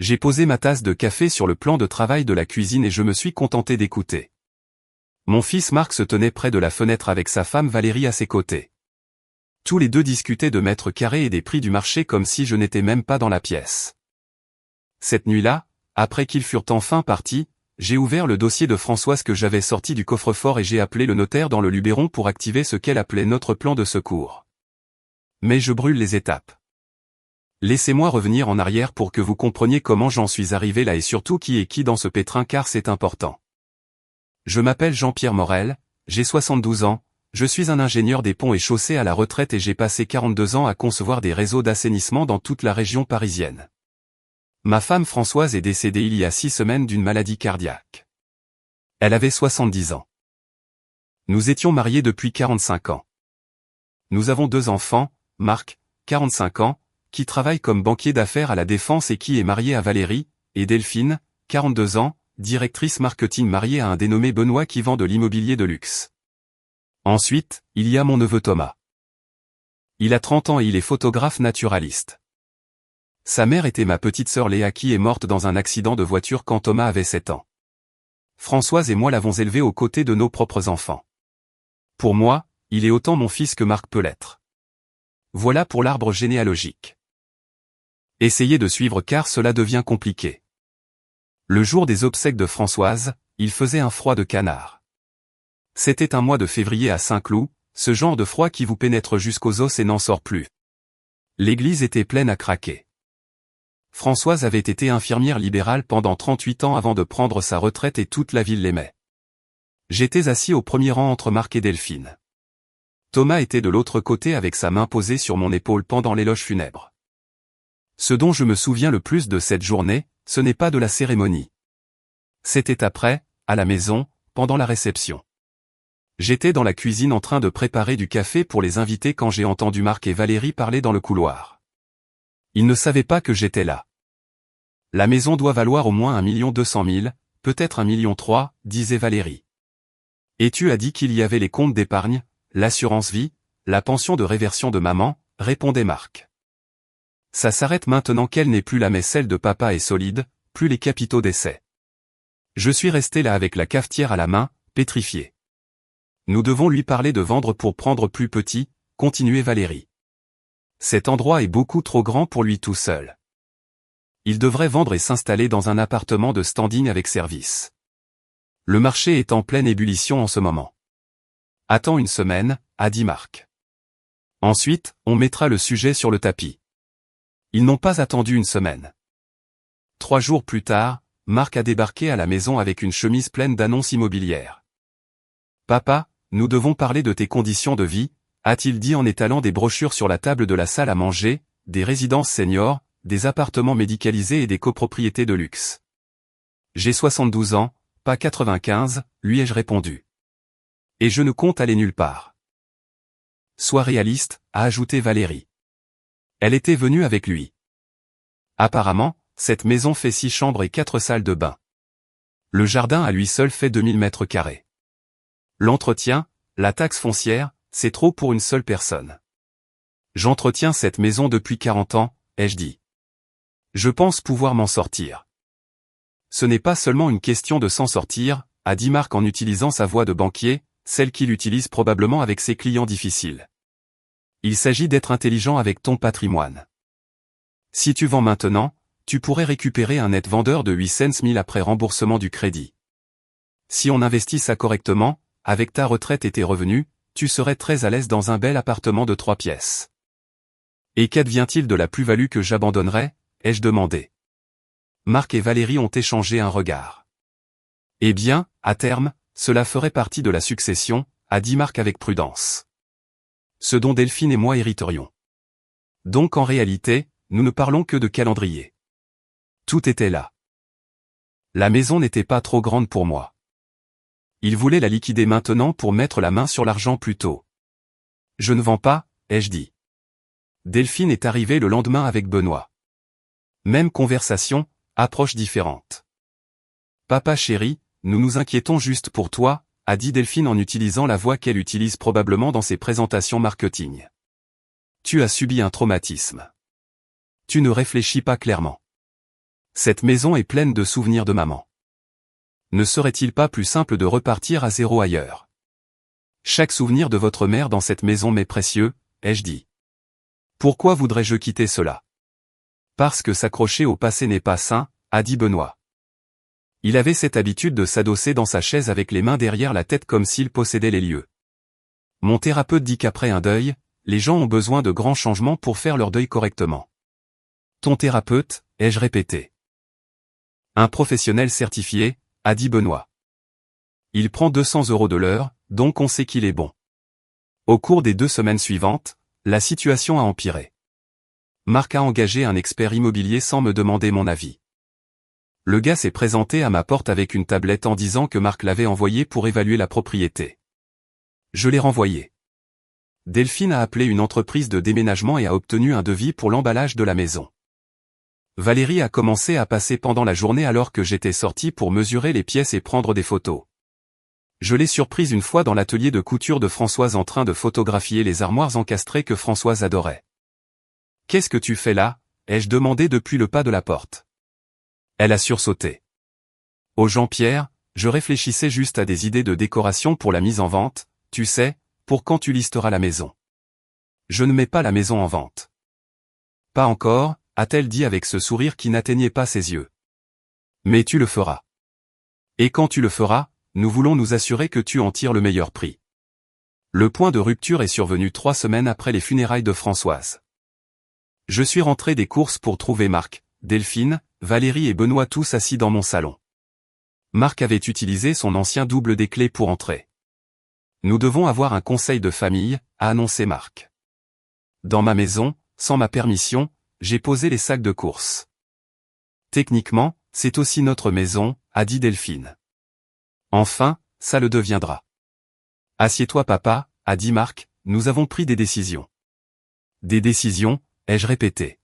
J'ai posé ma tasse de café sur le plan de travail de la cuisine et je me suis contenté d'écouter. Mon fils Marc se tenait près de la fenêtre avec sa femme Valérie à ses côtés. Tous les deux discutaient de mètres carrés et des prix du marché comme si je n'étais même pas dans la pièce. Cette nuit-là, après qu'ils furent enfin partis, j'ai ouvert le dossier de Françoise que j'avais sorti du coffre-fort et j'ai appelé le notaire dans le Luberon pour activer ce qu'elle appelait notre plan de secours. Mais je brûle les étapes. Laissez-moi revenir en arrière pour que vous compreniez comment j'en suis arrivé là et surtout qui est qui dans ce pétrin car c'est important. Je m'appelle Jean-Pierre Morel, j'ai 72 ans, je suis un ingénieur des ponts et chaussées à la retraite et j'ai passé 42 ans à concevoir des réseaux d'assainissement dans toute la région parisienne. Ma femme Françoise est décédée il y a 6 semaines d'une maladie cardiaque. Elle avait 70 ans. Nous étions mariés depuis 45 ans. Nous avons 2 enfants, Marc, 45 ans, qui travaille comme banquier d'affaires à la Défense et qui est marié à Valérie, et Delphine, 42 ans, directrice marketing mariée à un dénommé Benoît qui vend de l'immobilier de luxe. Ensuite, il y a mon neveu Thomas. Il a 30 ans et il est photographe naturaliste. Sa mère était ma petite sœur Léa qui est morte dans un accident de voiture quand Thomas avait 7 ans. Françoise et moi l'avons élevé aux côtés de nos propres enfants. Pour moi, il est autant mon fils que Marc peut l'être. Voilà pour l'arbre généalogique. Essayez de suivre car cela devient compliqué. Le jour des obsèques de Françoise, il faisait un froid de canard. C'était un mois de février à Saint-Cloud, ce genre de froid qui vous pénètre jusqu'aux os et n'en sort plus. L'église était pleine à craquer. Françoise avait été infirmière libérale pendant 38 ans avant de prendre sa retraite et toute la ville l'aimait. J'étais assis au premier rang entre Marc et Delphine. Thomas était de l'autre côté avec sa main posée sur mon épaule pendant l'éloge funèbre. Ce dont je me souviens le plus de cette journée, ce n'est pas de la cérémonie. C'était après, à la maison, pendant la réception. J'étais dans la cuisine en train de préparer du café pour les invités quand j'ai entendu Marc et Valérie parler dans le couloir. Ils ne savaient pas que j'étais là. La maison doit valoir au moins 1 200 000, peut-être 1,3 million, disait Valérie. Et tu as dit qu'il y avait les comptes d'épargne, l'assurance vie, la pension de réversion de maman, répondait Marc. Ça s'arrête maintenant qu'elle n'est plus là mais celle de papa est solide, plus les capitaux d'essai. Je suis resté là avec la cafetière à la main, pétrifié. Nous devons lui parler de vendre pour prendre plus petit, continuait Valérie. Cet endroit est beaucoup trop grand pour lui tout seul. Il devrait vendre et s'installer dans un appartement de standing avec service. Le marché est en pleine ébullition en ce moment. Attends une semaine, a dit Marc. Ensuite, on mettra le sujet sur le tapis. Ils n'ont pas attendu une semaine. 3 jours plus tard, Marc a débarqué à la maison avec une chemise pleine d'annonces immobilières. « Papa, nous devons parler de tes conditions de vie », a-t-il dit en étalant des brochures sur la table de la salle à manger, des résidences seniors, des appartements médicalisés et des copropriétés de luxe. « J'ai 72 ans, pas 95, lui ai-je répondu. Et je ne compte aller nulle part. »« Sois réaliste », a ajouté Valérie. Elle était venue avec lui. Apparemment, cette maison fait 6 chambres et 4 salles de bain. Le jardin à lui seul fait 2000 mètres carrés. L'entretien, la taxe foncière, c'est trop pour une seule personne. J'entretiens cette maison depuis 40 ans, ai-je dit. Je pense pouvoir m'en sortir. Ce n'est pas seulement une question de s'en sortir, a dit Marc en utilisant sa voix de banquier, celle qu'il utilise probablement avec ses clients difficiles. Il s'agit d'être intelligent avec ton patrimoine. Si tu vends maintenant, tu pourrais récupérer un net vendeur de 800 000 après remboursement du crédit. Si on investit ça correctement, avec ta retraite et tes revenus, tu serais très à l'aise dans un bel appartement de 3 pièces. Et qu'advient-il de la plus-value que j'abandonnerais, ai-je demandé. Marc et Valérie ont échangé un regard. Eh bien, à terme, cela ferait partie de la succession, a dit Marc avec prudence. Ce dont Delphine et moi hériterions. Donc en réalité, nous ne parlons que de calendrier. Tout était là. La maison n'était pas trop grande pour moi. Il voulait la liquider maintenant pour mettre la main sur l'argent plus tôt. Je ne vends pas, ai-je dit. Delphine est arrivée le lendemain avec Benoît. Même conversation, approche différente. Papa chéri, nous nous inquiétons juste pour toi, a dit Delphine en utilisant la voix qu'elle utilise probablement dans ses présentations marketing. Tu as subi un traumatisme. Tu ne réfléchis pas clairement. Cette maison est pleine de souvenirs de maman. Ne serait-il pas plus simple de repartir à zéro ailleurs? Chaque souvenir de votre mère dans cette maison m'est précieux, ai-je dit. Pourquoi voudrais-je quitter cela? Parce que s'accrocher au passé n'est pas sain, a dit Benoît. Il avait cette habitude de s'adosser dans sa chaise avec les mains derrière la tête comme s'il possédait les lieux. Mon thérapeute dit qu'après un deuil, les gens ont besoin de grands changements pour faire leur deuil correctement. Ton thérapeute, ai-je répété. Un professionnel certifié, a dit Benoît. Il prend 200 € de l'heure, donc on sait qu'il est bon. Au cours des 2 semaines suivantes, la situation a empiré. Marc a engagé un expert immobilier sans me demander mon avis. Le gars s'est présenté à ma porte avec une tablette en disant que Marc l'avait envoyé pour évaluer la propriété. Je l'ai renvoyé. Delphine a appelé une entreprise de déménagement et a obtenu un devis pour l'emballage de la maison. Valérie a commencé à passer pendant la journée alors que j'étais sorti pour mesurer les pièces et prendre des photos. Je l'ai surprise une fois dans l'atelier de couture de Françoise en train de photographier les armoires encastrées que Françoise adorait. « Qu'est-ce que tu fais là ?» ai-je demandé depuis le pas de la porte. Elle a sursauté. « Oh Jean-Pierre, je réfléchissais juste à des idées de décoration pour la mise en vente, tu sais, pour quand tu listeras la maison. » Je ne mets pas la maison en vente. « Pas encore », a-t-elle dit avec ce sourire qui n'atteignait pas ses yeux. « Mais tu le feras. Et quand tu le feras, nous voulons nous assurer que tu en tires le meilleur prix. » Le point de rupture est survenu 3 semaines après les funérailles de Françoise. Je suis rentré des courses pour trouver Marc, Delphine, Valérie et Benoît tous assis dans mon salon. Marc avait utilisé son ancien double des clés pour entrer. « Nous devons avoir un conseil de famille », a annoncé Marc. Dans ma maison, sans ma permission, j'ai posé les sacs de courses. Techniquement, c'est aussi notre maison, a dit Delphine. Enfin, ça le deviendra. Assieds-toi papa, a dit Marc, nous avons pris des décisions. Des décisions, ai-je répété.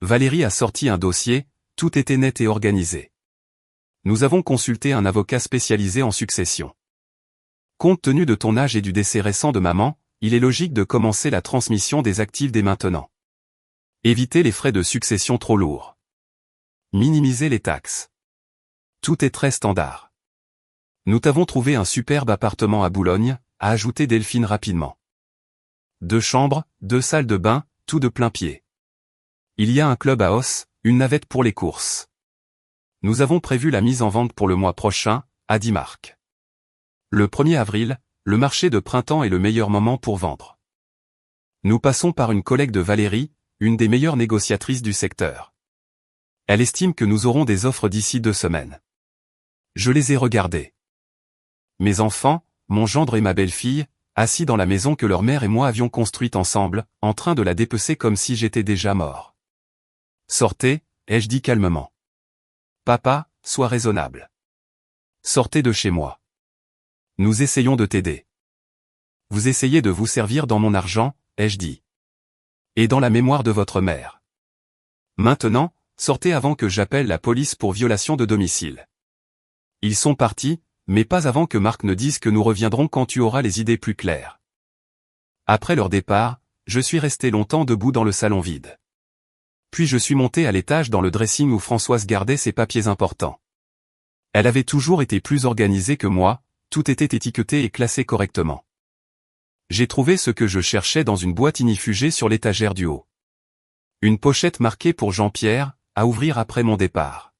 Valérie a sorti un dossier, tout était net et organisé. Nous avons consulté un avocat spécialisé en succession. Compte tenu de ton âge et du décès récent de maman, il est logique de commencer la transmission des actifs dès maintenant. Éviter les frais de succession trop lourds. Minimiser les taxes. Tout est très standard. Nous t'avons trouvé un superbe appartement à Boulogne, a ajouté Delphine rapidement. 2 chambres, 2 salles de bain, tout de plein pied. Il y a un club à os, une navette pour les courses. Nous avons prévu la mise en vente pour le mois prochain, a dit Marc. Le 1er avril, le marché de printemps est le meilleur moment pour vendre. Nous passons par une collègue de Valérie, une des meilleures négociatrices du secteur. Elle estime que nous aurons des offres d'ici 2 semaines. Je les ai regardées. Mes enfants, mon gendre et ma belle-fille, assis dans la maison que leur mère et moi avions construite ensemble, en train de la dépecer comme si j'étais déjà mort. Sortez, ai-je dit calmement. Papa, sois raisonnable. Sortez de chez moi. Nous essayons de t'aider. Vous essayez de vous servir dans mon argent, ai-je dit. Et dans la mémoire de votre mère. Maintenant, sortez avant que j'appelle la police pour violation de domicile. Ils sont partis, mais pas avant que Marc ne dise que nous reviendrons quand tu auras les idées plus claires. Après leur départ, je suis resté longtemps debout dans le salon vide. Puis je suis monté à l'étage dans le dressing où Françoise gardait ses papiers importants. Elle avait toujours été plus organisée que moi, tout était étiqueté et classé correctement. J'ai trouvé ce que je cherchais dans une boîte ignifugée sur l'étagère du haut. Une pochette marquée pour Jean-Pierre, à ouvrir après mon départ.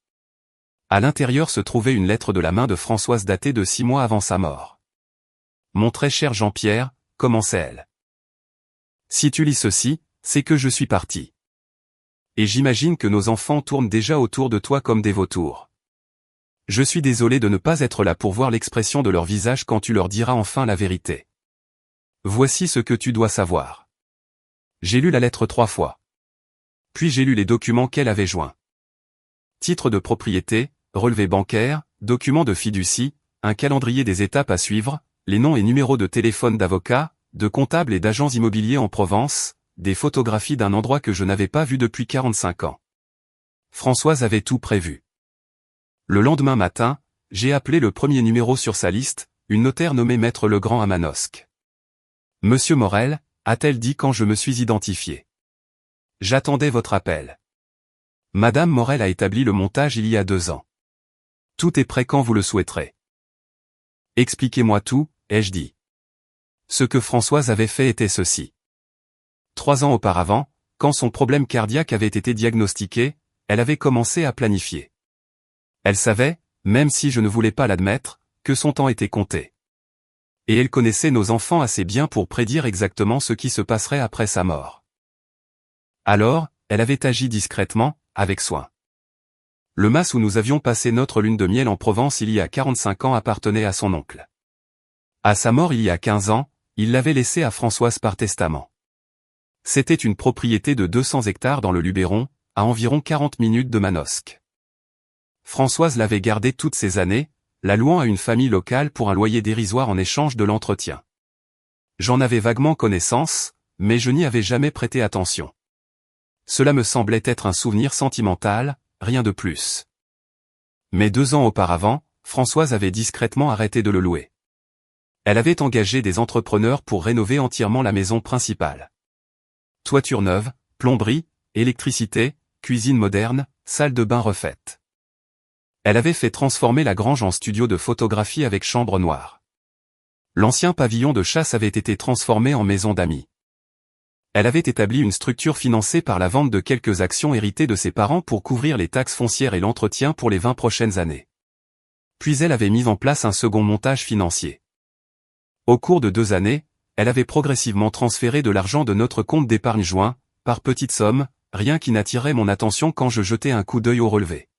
À l'intérieur se trouvait une lettre de la main de Françoise datée de 6 mois avant sa mort. Mon très cher Jean-Pierre, commençait-elle. Si tu lis ceci, c'est que je suis parti. Et j'imagine que nos enfants tournent déjà autour de toi comme des vautours. Je suis désolé de ne pas être là pour voir l'expression de leur visage quand tu leur diras enfin la vérité. Voici ce que tu dois savoir. J'ai lu la lettre 3 fois. Puis j'ai lu les documents qu'elle avait joints. Titre de propriété, relevé bancaire, document de fiducie, un calendrier des étapes à suivre, les noms et numéros de téléphone d'avocats, de comptables et d'agents immobiliers en Provence, des photographies d'un endroit que je n'avais pas vu depuis 45 ans. Françoise avait tout prévu. Le lendemain matin, j'ai appelé le premier numéro sur sa liste, une notaire nommée Maître Legrand à Manosque. « Monsieur Morel », a-t-elle dit quand je me suis identifié. « J'attendais votre appel. » Madame Morel a établi le montage il y a 2 ans. Tout est prêt quand vous le souhaiterez. Expliquez-moi tout, ai-je dit. Ce que Françoise avait fait était ceci. 3 ans auparavant, quand son problème cardiaque avait été diagnostiqué, elle avait commencé à planifier. Elle savait, même si je ne voulais pas l'admettre, que son temps était compté. Et elle connaissait nos enfants assez bien pour prédire exactement ce qui se passerait après sa mort. Alors, elle avait agi discrètement, avec soin. Le mas où nous avions passé notre lune de miel en Provence il y a 45 ans appartenait à son oncle. À sa mort il y a 15 ans, il l'avait laissé à Françoise par testament. C'était une propriété de 200 hectares dans le Luberon, à environ 40 minutes de Manosque. Françoise l'avait gardé toutes ces années, la louant à une famille locale pour un loyer dérisoire en échange de l'entretien. J'en avais vaguement connaissance, mais je n'y avais jamais prêté attention. Cela me semblait être un souvenir sentimental, rien de plus. Mais 2 ans auparavant, Françoise avait discrètement arrêté de le louer. Elle avait engagé des entrepreneurs pour rénover entièrement la maison principale. Toiture neuve, plomberie, électricité, cuisine moderne, salle de bain refaite. Elle avait fait transformer la grange en studio de photographie avec chambre noire. L'ancien pavillon de chasse avait été transformé en maison d'amis. Elle avait établi une structure financée par la vente de quelques actions héritées de ses parents pour couvrir les taxes foncières et l'entretien pour les 20 prochaines années. Puis elle avait mis en place un second montage financier. Au cours de 2 années, elle avait progressivement transféré de l'argent de notre compte d'épargne joint, par petites sommes, rien qui n'attirait mon attention quand je jetais un coup d'œil au relevé.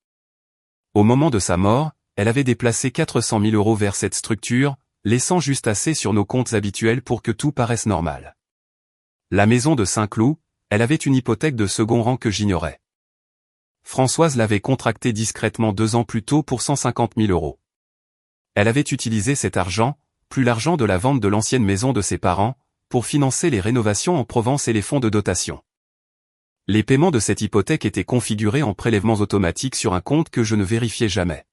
Au moment de sa mort, elle avait déplacé 400 000 € vers cette structure, laissant juste assez sur nos comptes habituels pour que tout paraisse normal. La maison de Saint-Cloud, elle avait une hypothèque de second rang que j'ignorais. Françoise l'avait contractée discrètement 2 ans plus tôt pour 150 000 €. Elle avait utilisé cet argent, plus l'argent de la vente de l'ancienne maison de ses parents, pour financer les rénovations en Provence et les fonds de dotation. Les paiements de cette hypothèque étaient configurés en prélèvements automatiques sur un compte que je ne vérifiais jamais.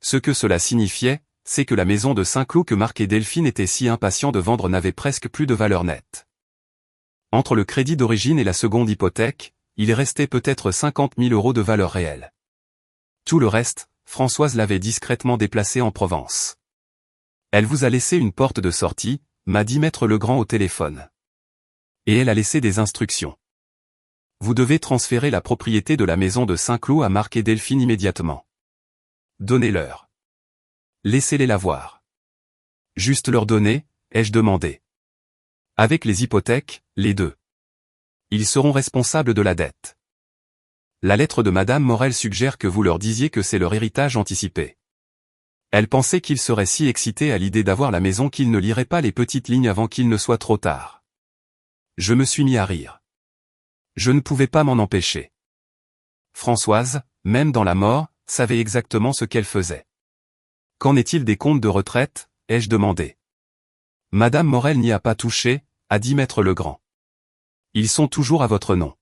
Ce que cela signifiait, c'est que la maison de Saint-Cloud que Marc et Delphine étaient si impatients de vendre n'avait presque plus de valeur nette. Entre le crédit d'origine et la seconde hypothèque, il restait peut-être 50 000 € de valeur réelle. Tout le reste, Françoise l'avait discrètement déplacé en Provence. Elle vous a laissé une porte de sortie, m'a dit Maître Legrand au téléphone. Et elle a laissé des instructions. Vous devez transférer la propriété de la maison de Saint-Cloud à Marc et Delphine immédiatement. Donnez-leur. Laissez-les la voir. Juste leur donner, ai-je demandé. Avec les hypothèques, les 2. Ils seront responsables de la dette. La lettre de Madame Morel suggère que vous leur disiez que c'est leur héritage anticipé. Elle pensait qu'ils seraient si excités à l'idée d'avoir la maison qu'ils ne liraient pas les petites lignes avant qu'il ne soit trop tard. Je me suis mis à rire. Je ne pouvais pas m'en empêcher. Françoise, même dans la mort, savait exactement ce qu'elle faisait. Qu'en est-il des comptes de retraite, ai-je demandé. Madame Morel n'y a pas touché, a dit Maître Legrand. Ils sont toujours à votre nom.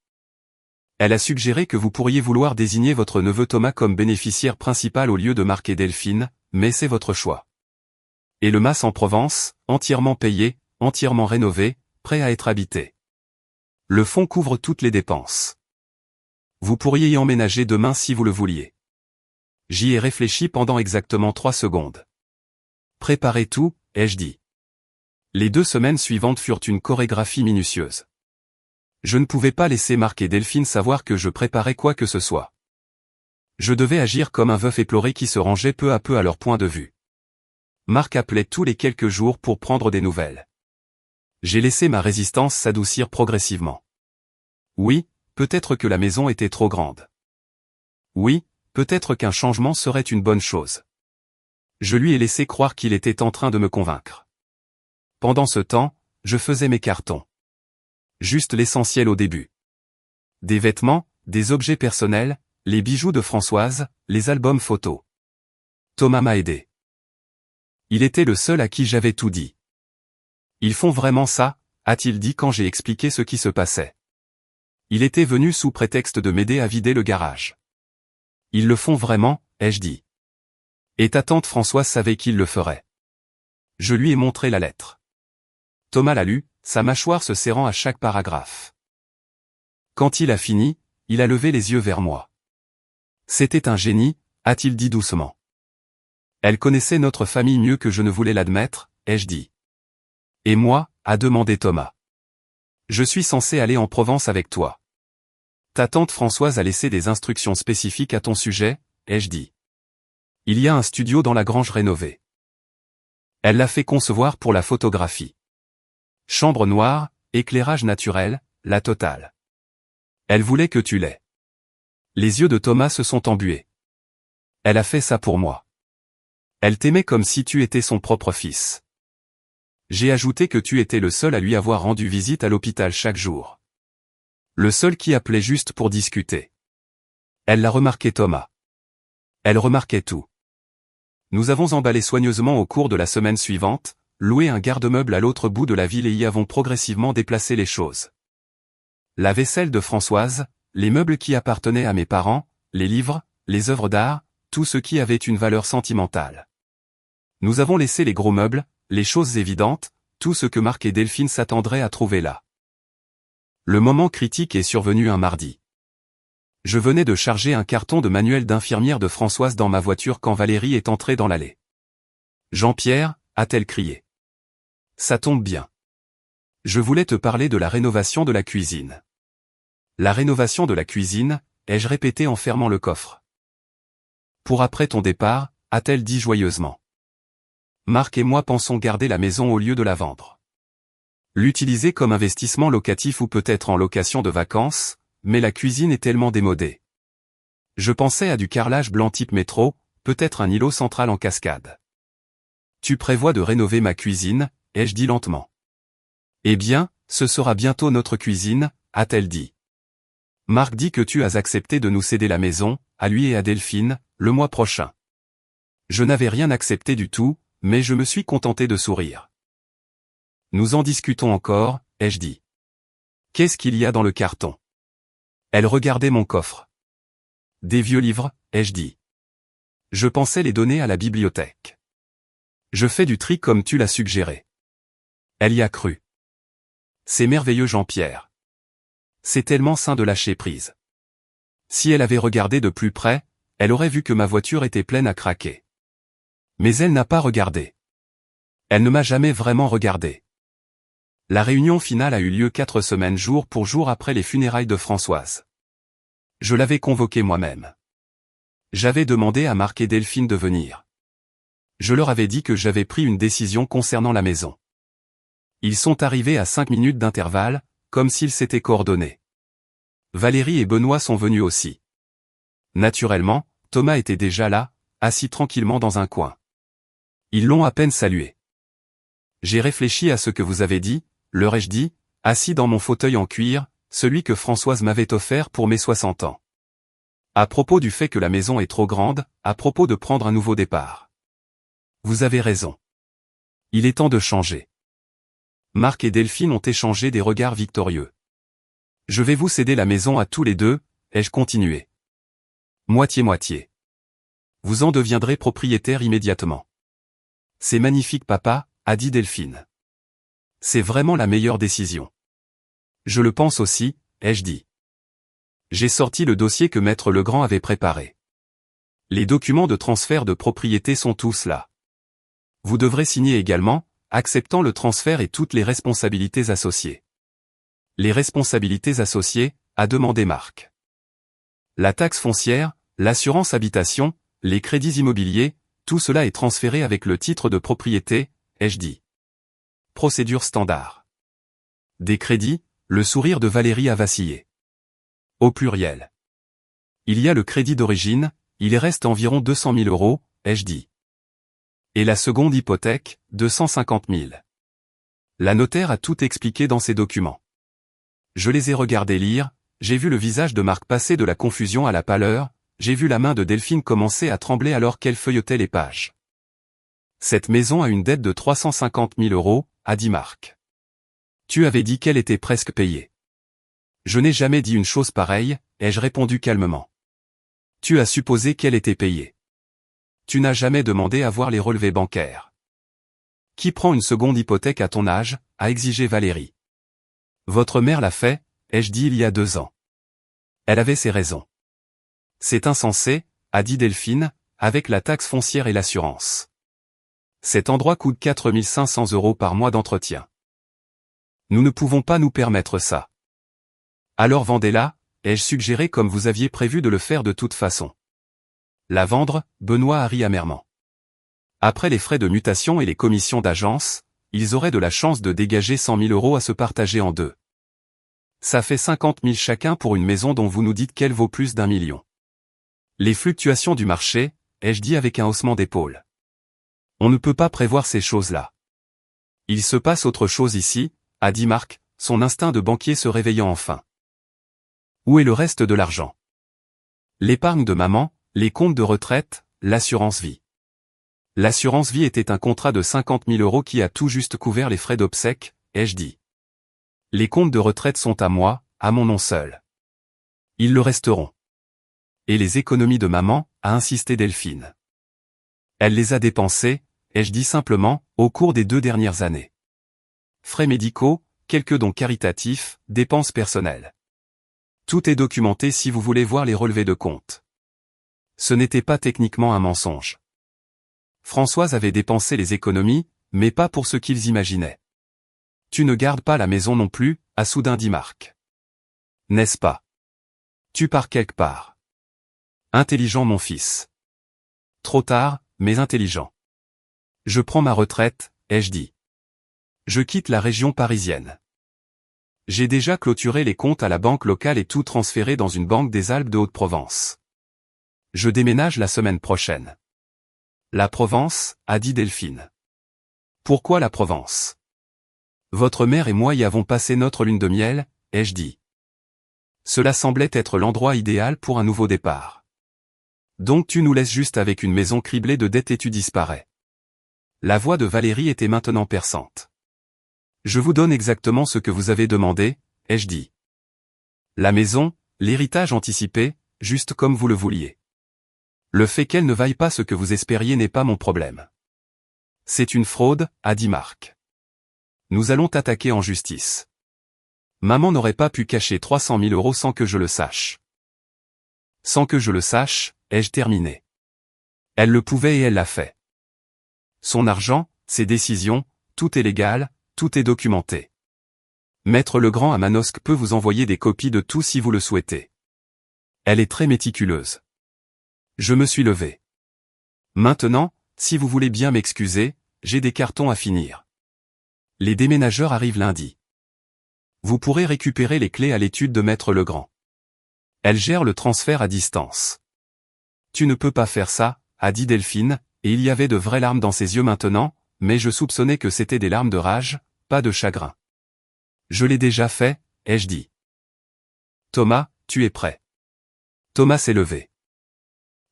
Elle a suggéré que vous pourriez vouloir désigner votre neveu Thomas comme bénéficiaire principal au lieu de Marc et Delphine, mais c'est votre choix. Et le mas en Provence, entièrement payé, entièrement rénové, prêt à être habité. Le fonds couvre toutes les dépenses. Vous pourriez y emménager demain si vous le vouliez. J'y ai réfléchi pendant exactement 3 secondes. Préparez tout, ai-je dit. Les 2 semaines suivantes furent une chorégraphie minutieuse. Je ne pouvais pas laisser Marc et Delphine savoir que je préparais quoi que ce soit. Je devais agir comme un veuf éploré qui se rangeait peu à peu à leur point de vue. Marc appelait tous les quelques jours pour prendre des nouvelles. J'ai laissé ma résistance s'adoucir progressivement. Oui, peut-être que la maison était trop grande. Oui, peut-être qu'un changement serait une bonne chose. Je lui ai laissé croire qu'il était en train de me convaincre. Pendant ce temps, je faisais mes cartons. Juste l'essentiel au début. Des vêtements, des objets personnels, les bijoux de Françoise, les albums photos. Thomas m'a aidé. Il était le seul à qui j'avais tout dit. Ils font vraiment ça, a-t-il dit quand j'ai expliqué ce qui se passait. Il était venu sous prétexte de m'aider à vider le garage. Ils le font vraiment, ai-je dit. Et ta tante Françoise savait qu'il le ferait. Je lui ai montré la lettre. Thomas l'a lu, sa mâchoire se serrant à chaque paragraphe. Quand il a fini, il a levé les yeux vers moi. C'était un génie, a-t-il dit doucement. Elle connaissait notre famille mieux que je ne voulais l'admettre, ai-je dit. Et moi, a demandé Thomas. Je suis censé aller en Provence avec toi. Ta tante Françoise a laissé des instructions spécifiques à ton sujet, ai-je dit. Il y a un studio dans la grange rénovée. Elle l'a fait concevoir pour la photographie. Chambre noire, éclairage naturel, la totale. Elle voulait que tu l'aies. Les yeux de Thomas se sont embués. Elle a fait ça pour moi. Elle t'aimait comme si tu étais son propre fils. J'ai ajouté que tu étais le seul à lui avoir rendu visite à l'hôpital chaque jour. Le seul qui appelait juste pour discuter. Elle l'a remarqué Thomas. Elle remarquait tout. Nous avons emballé soigneusement au cours de la semaine suivante, loué un garde-meuble à l'autre bout de la ville et y avons progressivement déplacé les choses. La vaisselle de Françoise, les meubles qui appartenaient à mes parents, les livres, les œuvres d'art, tout ce qui avait une valeur sentimentale. Nous avons laissé les gros meubles, les choses évidentes, tout ce que Marc et Delphine s'attendraient à trouver là. Le moment critique est survenu un mardi. Je venais de charger un carton de manuel d'infirmière de Françoise dans ma voiture quand Valérie est entrée dans l'allée. « Jean-Pierre » a-t-elle crié. « Ça tombe bien. Je voulais te parler de la rénovation de la cuisine. » La rénovation de la cuisine, ai-je répété en fermant le coffre. « Pour après ton départ » a-t-elle dit joyeusement. Marc et moi pensons garder la maison au lieu de la vendre. L'utiliser comme investissement locatif ou peut-être en location de vacances, mais la cuisine est tellement démodée. Je pensais à du carrelage blanc type métro, peut-être un îlot central en cascade. Tu prévois de rénover ma cuisine, ai-je dit lentement. Eh bien, ce sera bientôt notre cuisine, a-t-elle dit. Marc dit que tu as accepté de nous céder la maison, à lui et à Delphine, le mois prochain. Je n'avais rien accepté du tout, mais je me suis contenté de sourire. Nous en discutons encore, ai-je dit. Qu'est-ce qu'il y a dans le carton? Elle regardait mon coffre. Des vieux livres, ai-je dit. Je pensais les donner à la bibliothèque. Je fais du tri comme tu l'as suggéré. Elle y a cru. C'est merveilleux Jean-Pierre. C'est tellement sain de lâcher prise. Si elle avait regardé de plus près, elle aurait vu que ma voiture était pleine à craquer. Mais elle n'a pas regardé. Elle ne m'a jamais vraiment regardé. La réunion finale a eu lieu 4 semaines jour pour jour après les funérailles de Françoise. Je l'avais convoquée moi-même. J'avais demandé à Marc et Delphine de venir. Je leur avais dit que j'avais pris une décision concernant la maison. Ils sont arrivés à 5 minutes d'intervalle, comme s'ils s'étaient coordonnés. Valérie et Benoît sont venus aussi. Naturellement, Thomas était déjà là, assis tranquillement dans un coin. Ils l'ont à peine salué. J'ai réfléchi à ce que vous avez dit, leur ai-je dit, assis dans mon fauteuil en cuir, celui que Françoise m'avait offert pour mes 60 ans. À propos du fait que la maison est trop grande, à propos de prendre un nouveau départ. Vous avez raison. Il est temps de changer. Marc et Delphine ont échangé des regards victorieux. Je vais vous céder la maison à tous les deux, ai-je continué. Moitié-moitié. Vous en deviendrez propriétaire immédiatement. C'est magnifique papa, a dit Delphine. C'est vraiment la meilleure décision. Je le pense aussi, ai-je dit. J'ai sorti le dossier que Maître Legrand avait préparé. Les documents de transfert de propriété sont tous là. Vous devrez signer également, acceptant le transfert et toutes les responsabilités associées. Les responsabilités associées, a demandé Marc. La taxe foncière, l'assurance habitation, les crédits immobiliers, tout cela est transféré avec le titre de propriété, ai-je dit. Procédure standard. Des crédits, le sourire de Valérie a vacillé. Au pluriel. Il y a le crédit d'origine, il reste environ 200 000 euros, ai-je dit. Et la seconde hypothèque, 250 000. La notaire a tout expliqué dans ses documents. Je les ai regardés lire, j'ai vu le visage de Marc passer de la confusion à la pâleur, j'ai vu la main de Delphine commencer à trembler alors qu'elle feuilletait les pages. Cette maison a une dette de 350 000 euros, a dit Marc. Tu avais dit qu'elle était presque payée. Je n'ai jamais dit une chose pareille, ai-je répondu calmement. Tu as supposé qu'elle était payée. Tu n'as jamais demandé à voir les relevés bancaires. Qui prend une seconde hypothèque à ton âge, a exigé Valérie. Votre mère l'a fait, ai-je dit il y a 2 ans. Elle avait ses raisons. C'est insensé, a dit Delphine, avec la taxe foncière et l'assurance. Cet endroit coûte 4 500 € par mois d'entretien. Nous ne pouvons pas nous permettre ça. Alors vendez-la, ai-je suggéré comme vous aviez prévu de le faire de toute façon. La vendre, Benoît a ri amèrement. Après les frais de mutation et les commissions d'agence, ils auraient de la chance de dégager 100 000 € à se partager en deux. Ça fait 50 000 chacun pour une maison dont vous nous dites qu'elle vaut plus d'1 million. Les fluctuations du marché, ai-je dit avec un haussement d'épaule. On ne peut pas prévoir ces choses-là. Il se passe autre chose ici, a dit Marc, son instinct de banquier se réveillant enfin. Où est le reste de l'argent? L'épargne de maman, les comptes de retraite, l'assurance vie. L'assurance vie était un contrat de 50 000 € qui a tout juste couvert les frais d'obsèques, ai-je dit. Les comptes de retraite sont à moi, à mon nom seul. Ils le resteront. Et les économies de maman, a insisté Delphine. Elle les a dépensées, ai-je dit simplement, au cours des 2 dernières années. Frais médicaux, quelques dons caritatifs, dépenses personnelles. Tout est documenté si vous voulez voir les relevés de compte. Ce n'était pas techniquement un mensonge. Françoise avait dépensé les économies, mais pas pour ce qu'ils imaginaient. Tu ne gardes pas la maison non plus, a soudain dit Marc. N'est-ce pas? Tu pars quelque part. Intelligent mon fils. Trop tard, mais intelligent. Je prends ma retraite, ai-je dit. Je quitte la région parisienne. J'ai déjà clôturé les comptes à la banque locale et tout transféré dans une banque des Alpes de Haute-Provence. Je déménage la semaine prochaine. La Provence, a dit Delphine. Pourquoi la Provence? Votre mère et moi y avons passé notre lune de miel, ai-je dit. Cela semblait être l'endroit idéal pour un nouveau départ. Donc tu nous laisses juste avec une maison criblée de dettes et tu disparais. La voix de Valérie était maintenant perçante. Je vous donne exactement ce que vous avez demandé, ai-je dit. La maison, l'héritage anticipé, juste comme vous le vouliez. Le fait qu'elle ne vaille pas ce que vous espériez n'est pas mon problème. C'est une fraude, a dit Marc. Nous allons t'attaquer en justice. Maman n'aurait pas pu cacher 300 000 € sans que je le sache. Sans que je le sache, ai-je terminé. Elle le pouvait et elle l'a fait. Son argent, ses décisions, tout est légal, tout est documenté. Maître Legrand à Manosque peut vous envoyer des copies de tout si vous le souhaitez. Elle est très méticuleuse. Je me suis levé. Maintenant, si vous voulez bien m'excuser, j'ai des cartons à finir. Les déménageurs arrivent lundi. Vous pourrez récupérer les clés à l'étude de Maître Legrand. Elle gère le transfert à distance. Tu ne peux pas faire ça, a dit Delphine, et il y avait de vraies larmes dans ses yeux maintenant, mais je soupçonnais que c'était des larmes de rage, pas de chagrin. Je l'ai déjà fait, ai-je dit. Thomas, tu es prêt. Thomas s'est levé.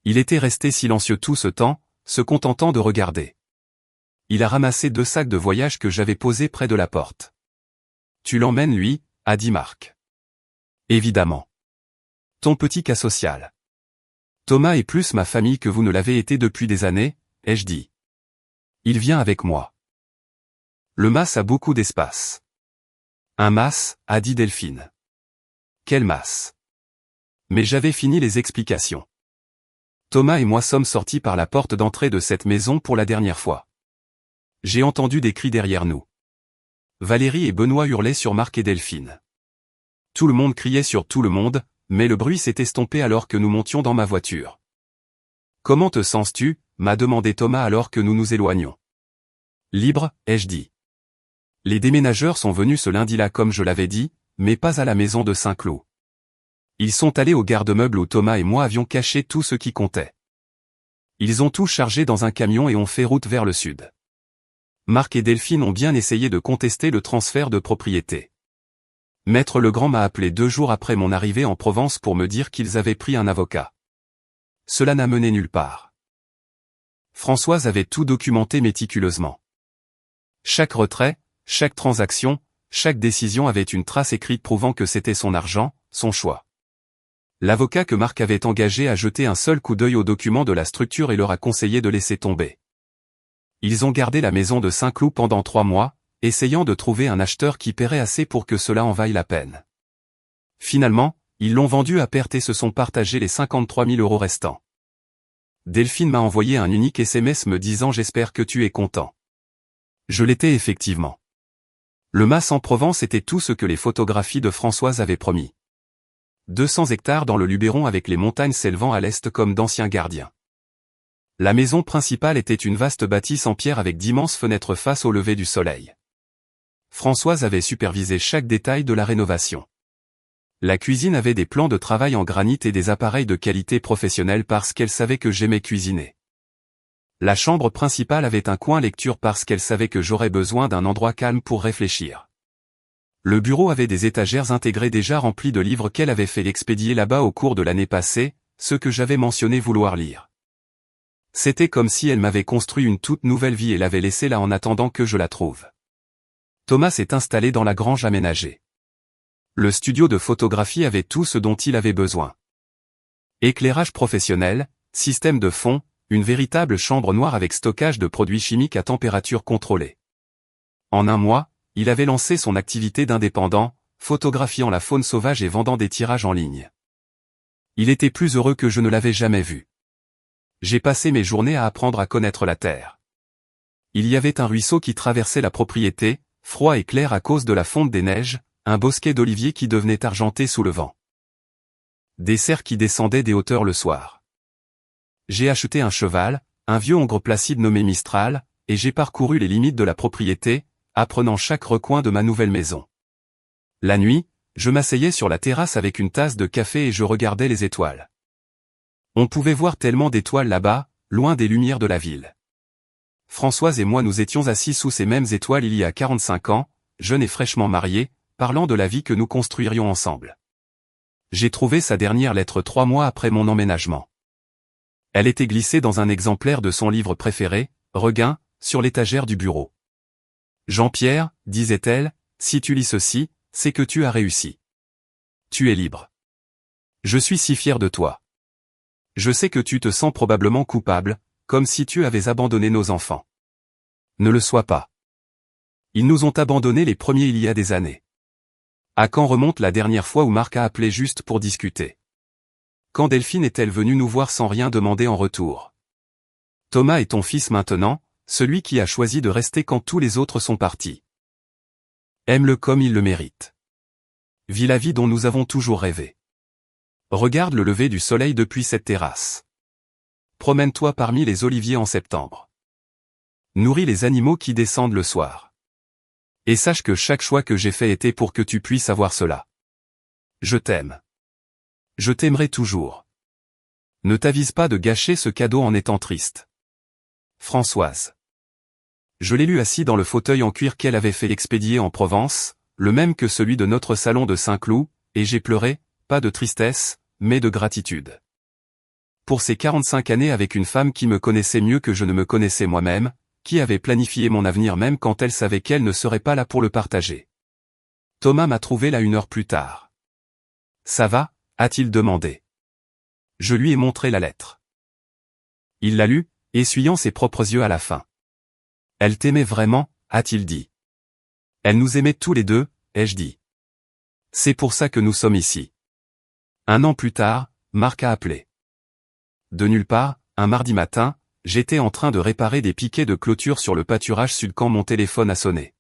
Il était resté silencieux tout ce temps, se contentant de regarder. Il a ramassé 2 sacs de voyage que j'avais posés près de la porte. Tu l'emmènes lui, a dit Marc. Évidemment. Ton petit cas social. Thomas est plus ma famille que vous ne l'avez été depuis des années, ai-je dit. Il vient avec moi. Le mas a beaucoup d'espace. Un mas, a dit Delphine. Quel mas? Mais j'avais fini les explications. Thomas et moi sommes sortis par la porte d'entrée de cette maison pour la dernière fois. J'ai entendu des cris derrière nous. Valérie et Benoît hurlaient sur Marc et Delphine. Tout le monde criait sur tout le monde, mais le bruit s'est estompé alors que nous montions dans ma voiture. Comment te sens-tu, m'a demandé Thomas alors que nous nous éloignions. Libre, ai-je dit. Les déménageurs sont venus ce lundi-là comme je l'avais dit, mais pas à la maison de Saint-Cloud. Ils sont allés au garde-meuble où Thomas et moi avions caché tout ce qui comptait. Ils ont tout chargé dans un camion et ont fait route vers le sud. Marc et Delphine ont bien essayé de contester le transfert de propriété. Maître Legrand m'a appelé 2 jours après mon arrivée en Provence pour me dire qu'ils avaient pris un avocat. Cela n'a mené nulle part. Françoise avait tout documenté méticuleusement. Chaque retrait, chaque transaction, chaque décision avait une trace écrite prouvant que c'était son argent, son choix. L'avocat que Marc avait engagé a jeté un seul coup d'œil aux documents de la structure et leur a conseillé de laisser tomber. Ils ont gardé la maison de Saint-Cloud pendant 3 mois, essayant de trouver un acheteur qui paierait assez pour que cela en vaille la peine. Finalement, ils l'ont vendue à perte et se sont partagés les 53 000 € restants. Delphine m'a envoyé un unique SMS me disant « J'espère que tu es content ». Je l'étais effectivement. Le mas en Provence était tout ce que les photographies de Françoise avaient promis. 200 hectares dans le Luberon avec les montagnes s'élevant à l'est comme d'anciens gardiens. La maison principale était une vaste bâtisse en pierre avec d'immenses fenêtres face au lever du soleil. Françoise avait supervisé chaque détail de la rénovation. La cuisine avait des plans de travail en granit et des appareils de qualité professionnelle parce qu'elle savait que j'aimais cuisiner. La chambre principale avait un coin lecture parce qu'elle savait que j'aurais besoin d'un endroit calme pour réfléchir. Le bureau avait des étagères intégrées déjà remplies de livres qu'elle avait fait expédier là-bas au cours de l'année passée, ceux que j'avais mentionné vouloir lire. C'était comme si elle m'avait construit une toute nouvelle vie et l'avait laissée là en attendant que je la trouve. Thomas s'est installé dans la grange aménagée. Le studio de photographie avait tout ce dont il avait besoin. Éclairage professionnel, système de fond, une véritable chambre noire avec stockage de produits chimiques à température contrôlée. En un mois, il avait lancé son activité d'indépendant, photographiant la faune sauvage et vendant des tirages en ligne. Il était plus heureux que je ne l'avais jamais vu. J'ai passé mes journées à apprendre à connaître la terre. Il y avait un ruisseau qui traversait la propriété, froid et clair à cause de la fonte des neiges, un bosquet d'oliviers qui devenait argenté sous le vent. Des cerfs qui descendaient des hauteurs le soir. J'ai acheté un cheval, un vieux hongre placide nommé Mistral, et j'ai parcouru les limites de la propriété, apprenant chaque recoin de ma nouvelle maison. La nuit, je m'asseyais sur la terrasse avec une tasse de café et je regardais les étoiles. On pouvait voir tellement d'étoiles là-bas, loin des lumières de la ville. Françoise et moi nous étions assis sous ces mêmes étoiles il y a 45 ans, jeunes et fraîchement mariés, parlant de la vie que nous construirions ensemble. J'ai trouvé sa dernière lettre 3 mois après mon emménagement. Elle était glissée dans un exemplaire de son livre préféré, Regain, sur l'étagère du bureau. Jean-Pierre, disait-elle, si tu lis ceci, c'est que tu as réussi. Tu es libre. Je suis si fier de toi. Je sais que tu te sens probablement coupable, comme si tu avais abandonné nos enfants. Ne le sois pas. Ils nous ont abandonnés les premiers il y a des années. À quand remonte la dernière fois où Marc a appelé juste pour discuter? Quand Delphine est-elle venue nous voir sans rien demander en retour? Thomas est ton fils maintenant, celui qui a choisi de rester quand tous les autres sont partis. Aime-le comme il le mérite. Vis la vie dont nous avons toujours rêvé. Regarde le lever du soleil depuis cette terrasse. Promène-toi parmi les oliviers en septembre. Nourris les animaux qui descendent le soir. Et sache que chaque choix que j'ai fait était pour que tu puisses avoir cela. Je t'aime. Je t'aimerai toujours. Ne t'avise pas de gâcher ce cadeau en étant triste. Françoise. Je l'ai lu assis dans le fauteuil en cuir qu'elle avait fait expédier en Provence, le même que celui de notre salon de Saint-Cloud, et j'ai pleuré, pas de tristesse, mais de gratitude. Pour ces 45 années avec une femme qui me connaissait mieux que je ne me connaissais moi-même, qui avait planifié mon avenir même quand elle savait qu'elle ne serait pas là pour le partager. Thomas m'a trouvé là 1 heure plus tard. Ça va, a-t-il demandé. Je lui ai montré la lettre. Il l'a lue, essuyant ses propres yeux à la fin. Elle t'aimait vraiment, a-t-il dit. Elle nous aimait tous les deux, ai-je dit. C'est pour ça que nous sommes ici. 1 an plus tard, Marc a appelé. De nulle part, un mardi matin, j'étais en train de réparer des piquets de clôture sur le pâturage sud quand mon téléphone a sonné.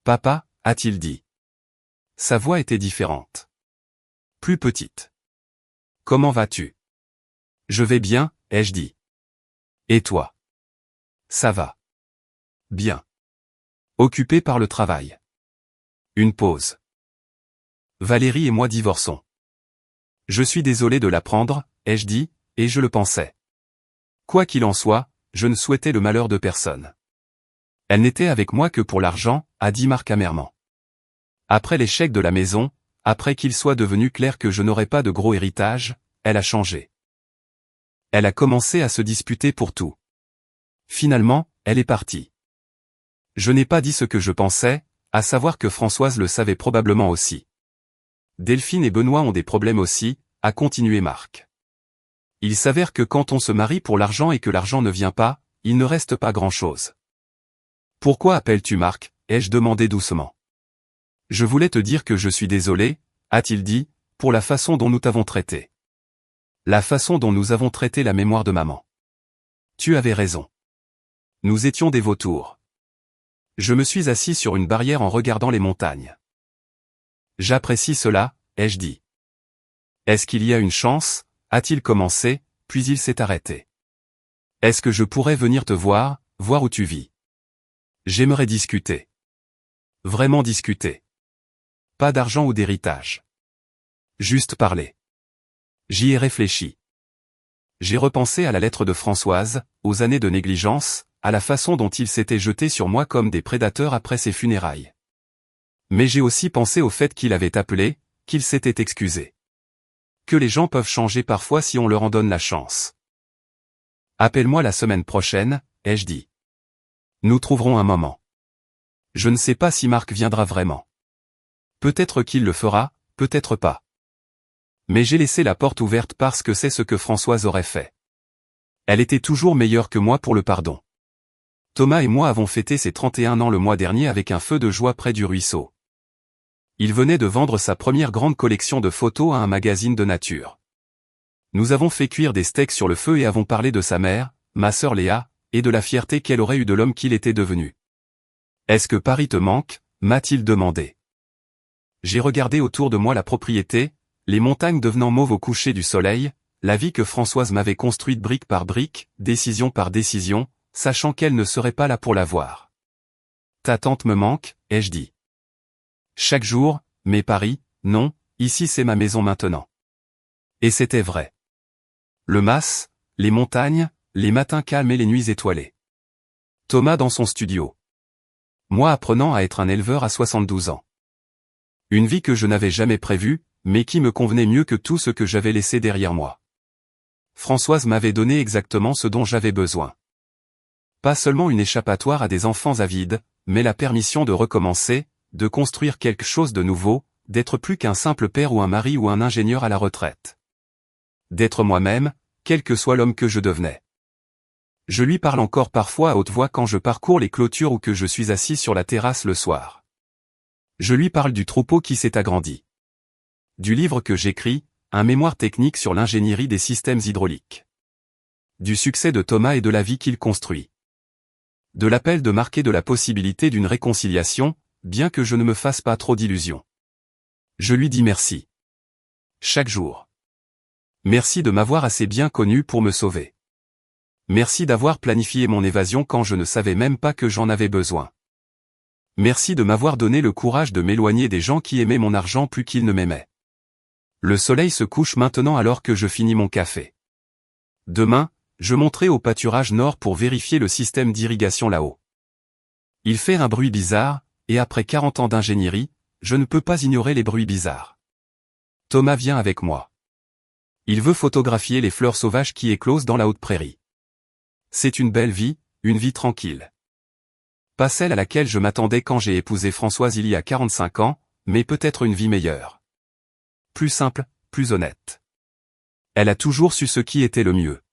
Papa, a-t-il dit. Sa voix était différente. Plus petite. Comment vas-tu? Je vais bien, ai-je dit. Et toi? Ça va. Bien. Occupé par le travail. Une pause. Valérie et moi divorçons. Je suis désolé de l'apprendre, ai-je dit, et je le pensais. Quoi qu'il en soit, je ne souhaitais le malheur de personne. Elle n'était avec moi que pour l'argent, a dit Marc amèrement. Après l'échec de la maison, après qu'il soit devenu clair que je n'aurais pas de gros héritage, elle a changé. Elle a commencé à se disputer pour tout. Finalement, elle est partie. Je n'ai pas dit ce que je pensais, à savoir que Françoise le savait probablement aussi. Delphine et Benoît ont des problèmes aussi, a continué Marc. Il s'avère que quand on se marie pour l'argent et que l'argent ne vient pas, il ne reste pas grand-chose. Pourquoi appelles-tu Marc, ai-je demandé doucement. Je voulais te dire que je suis désolé, a-t-il dit, pour la façon dont nous t'avons traité. La façon dont nous avons traité la mémoire de maman. Tu avais raison. Nous étions des vautours. Je me suis assis sur une barrière en regardant les montagnes. J'apprécie cela, ai-je dit. Est-ce qu'il y a une chance, a-t-il commencé, puis il s'est arrêté. Est-ce que je pourrais venir te voir, voir où tu vis? J'aimerais discuter. Vraiment discuter. Pas d'argent ou d'héritage. Juste parler. J'y ai réfléchi. J'ai repensé à la lettre de Françoise, aux années de négligence, à la façon dont il s'était jeté sur moi comme des prédateurs après ses funérailles. Mais j'ai aussi pensé au fait qu'il avait appelé, qu'il s'était excusé. Que les gens peuvent changer parfois si on leur en donne la chance. Appelle-moi la semaine prochaine, ai-je dit. Nous trouverons un moment. Je ne sais pas si Marc viendra vraiment. Peut-être qu'il le fera, peut-être pas. Mais j'ai laissé la porte ouverte parce que c'est ce que Françoise aurait fait. Elle était toujours meilleure que moi pour le pardon. Thomas et moi avons fêté ses 31 ans le mois dernier avec un feu de joie près du ruisseau. Il venait de vendre sa première grande collection de photos à un magazine de nature. Nous avons fait cuire des steaks sur le feu et avons parlé de sa mère, ma sœur Léa, et de la fierté qu'elle aurait eue de l'homme qu'il était devenu. « Est-ce que Paris te manque ?» m'a-t-il demandé. J'ai regardé autour de moi la propriété, les montagnes devenant mauves au coucher du soleil, la vie que Françoise m'avait construite brique par brique, décision par décision, sachant qu'elle ne serait pas là pour la voir. Ta tante me manque, ai-je dit. Chaque jour, mais Paris, non, ici c'est ma maison maintenant. Et c'était vrai. Le mas, les montagnes, les matins calmes et les nuits étoilées. Thomas dans son studio. Moi apprenant à être un éleveur à 72 ans. Une vie que je n'avais jamais prévue, mais qui me convenait mieux que tout ce que j'avais laissé derrière moi. Françoise m'avait donné exactement ce dont j'avais besoin. Pas seulement une échappatoire à des enfants avides, mais la permission de recommencer, de construire quelque chose de nouveau, d'être plus qu'un simple père ou un mari ou un ingénieur à la retraite. D'être moi-même, quel que soit l'homme que je devenais. Je lui parle encore parfois à haute voix quand je parcours les clôtures ou que je suis assis sur la terrasse le soir. Je lui parle du troupeau qui s'est agrandi. Du livre que j'écris, un mémoire technique sur l'ingénierie des systèmes hydrauliques. Du succès de Thomas et de la vie qu'il construit. De l'appel de Marc et de la possibilité d'une réconciliation, bien que je ne me fasse pas trop d'illusions. Je lui dis merci. Chaque jour. Merci de m'avoir assez bien connu pour me sauver. Merci d'avoir planifié mon évasion quand je ne savais même pas que j'en avais besoin. Merci de m'avoir donné le courage de m'éloigner des gens qui aimaient mon argent plus qu'ils ne m'aimaient. Le soleil se couche maintenant alors que je finis mon café. Demain, je monterai au pâturage nord pour vérifier le système d'irrigation là-haut. Il fait un bruit bizarre, et après 40 ans d'ingénierie, je ne peux pas ignorer les bruits bizarres. Thomas vient avec moi. Il veut photographier les fleurs sauvages qui éclosent dans la haute prairie. C'est une belle vie, une vie tranquille. Pas celle à laquelle je m'attendais quand j'ai épousé Françoise il y a 45 ans, mais peut-être une vie meilleure. Plus simple, plus honnête. Elle a toujours su ce qui était le mieux.